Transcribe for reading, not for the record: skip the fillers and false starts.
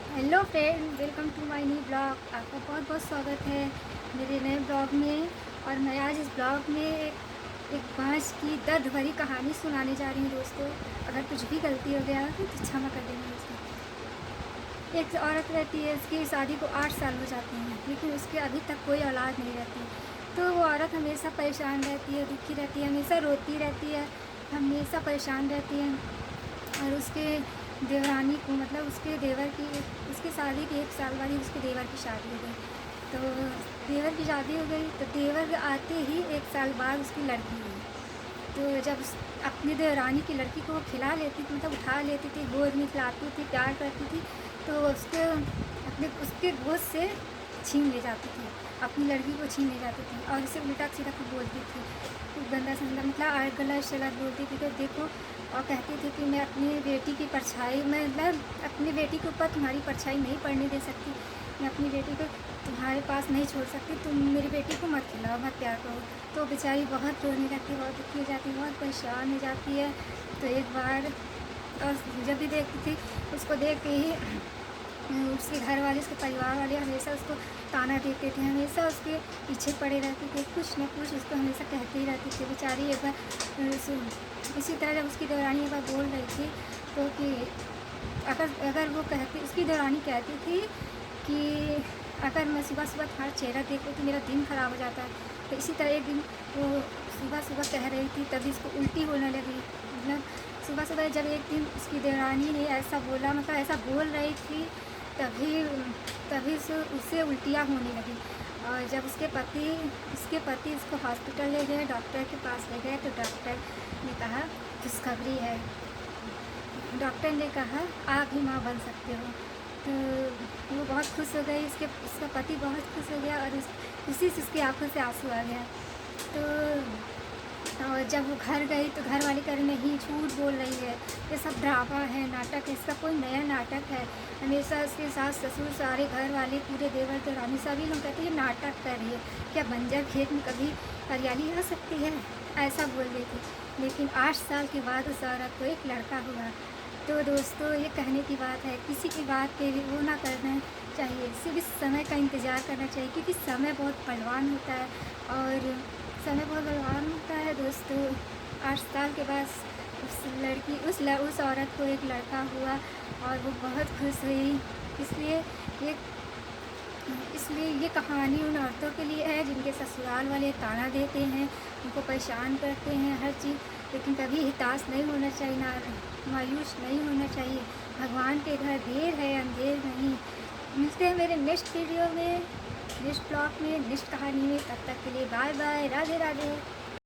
Hello friend, welcome to my new blog. आपका बहुत बहुत स्वागत है मेरे नए ब्लॉग में। और मैं आज इस ब्लॉग में एक बांस की दर्द भरी कहानी सुनाने जा रही हूँ दोस्तों। अगर कुछ भी गलती हो गया तो क्षमा कर देना दोस्तों। एक औरत रहती है, उसकी शादी को 8 साल हो जाते हैं, लेकिन उसके अभी तक कोई औलाद नहीं रहती। तो वो औरत हमेशा परेशान रहती है, दुखी रहती है, हमेशा रोती रहती है, हमेशा परेशान रहती है। और उसके देवरानी को, मतलब उसके देवर की, उसकी शादी के 1 साल बाद ही उसके देवर की शादी हो गई। तो देवर की शादी हो गई तो देवर आते ही 1 साल बाद उसकी लड़की हुई। तो जब अपनी देवरानी की लड़की को वो खिला लेती थी, मतलब उठा लेती थी, गोद में खिलाती थी, प्यार करती थी, तो उसके गोद से छीन ले जाती थी, अपनी लड़की को छीन ले जाती थी और उसे उल्टा सीधा कुछ बोलती थी, कुछ गंदा संदा, मतलब गलत शलत बोलती थी। तो देखो, और कहती थी कि मैं अपनी बेटी की परछाई, मैं मतलब अपनी बेटी के ऊपर तुम्हारी परछाई नहीं पड़ने दे सकती, मैं अपनी बेटी को तुम्हारे पास नहीं छोड़ सकती, तुम मेरी बेटी को मत खिलाओ, मत प्यार करो। तो बेचारी बहुत रोने लगती है, बहुत दुखी हो जाती है, बहुत परेशान हो जाती है। तो एक बार, और जब भी देखती थी उसको देख के ही उसके घर वाले, उसके परिवार वाले हमेशा उसको ताना देते थे, हमेशा उसके पीछे पड़े रहते थे, कुछ न कुछ उसको हमेशा कहते ही रहते थे। बेचारी एक बार इसी तरह जब उसकी देवरानी एक बार बोल रही थी, तो कि अगर अगर वो कहती, उसकी देवरानी कहती थी कि अगर मैं सुबह सुबह तुम्हारा चेहरा देखूँ तो मेरा दिन ख़राब हो जाता है। तो इसी तरह एक दिन वो सुबह सुबह कह रही थी, तभी इसको उल्टी होने लगी। मतलब सुबह सुबह जब एक दिन उसकी देवरानी ने ऐसा बोला, मतलब ऐसा बोल रही थी, तभी तभी से उसे उल्टियाँ होने लगी। और जब उसके पति इसको हॉस्पिटल ले गए, डॉक्टर के पास ले गए, तो डॉक्टर ने कहा खुशखबरी है। डॉक्टर ने कहा आप भी माँ बन सकते हो। तो वो बहुत खुश हो गई, उसका पति बहुत खुश हो गया, और उसी से उसकी आंखों से आंसू आ गया। तो और जब वो घर गई तो घर वाले कह रहे नहीं, झूठ बोल रही है, ये सब ड्रामा है, नाटक है, इसका कोई नया नाटक है। हमेशा उसके सास ससुर, सारे घर वाले, पूरे देवर देवरानी, सभी लोग कहते हैं ये नाटक कर रही है, क्या बंजर खेत में कभी हरियाली आ सकती है, ऐसा बोल रही थी। लेकिन 8 साल के बाद उस औरत को एक लड़का हुआ। तो दोस्तों, ये कहने की बात है, किसी की बात पे भी वो ना करना चाहिए, सिर्फ इस समय का इंतज़ार करना चाहिए, क्योंकि समय बहुत बलवान होता है। और समय बहुत बलवान होता है दोस्तों। 8 साल के बाद उस औरत को एक लड़का हुआ, और वो बहुत खुश हुई। इसलिए ये इसलिए ये कहानी उन औरतों के लिए है जिनके ससुराल वाले ताना देते हैं, उनको परेशान करते हैं हर चीज़, लेकिन कभी हताश नहीं होना चाहिए, ना मायूस नहीं होना चाहिए। भगवान के घर देर है, अंधेर नहीं। मिलते हैं मेरे नेक्स्ट वीडियो में, नेक्स्ट ब्लॉग में, नेक्स्ट कहानी में। तब तक के लिए बाय बाय, राधे राधे।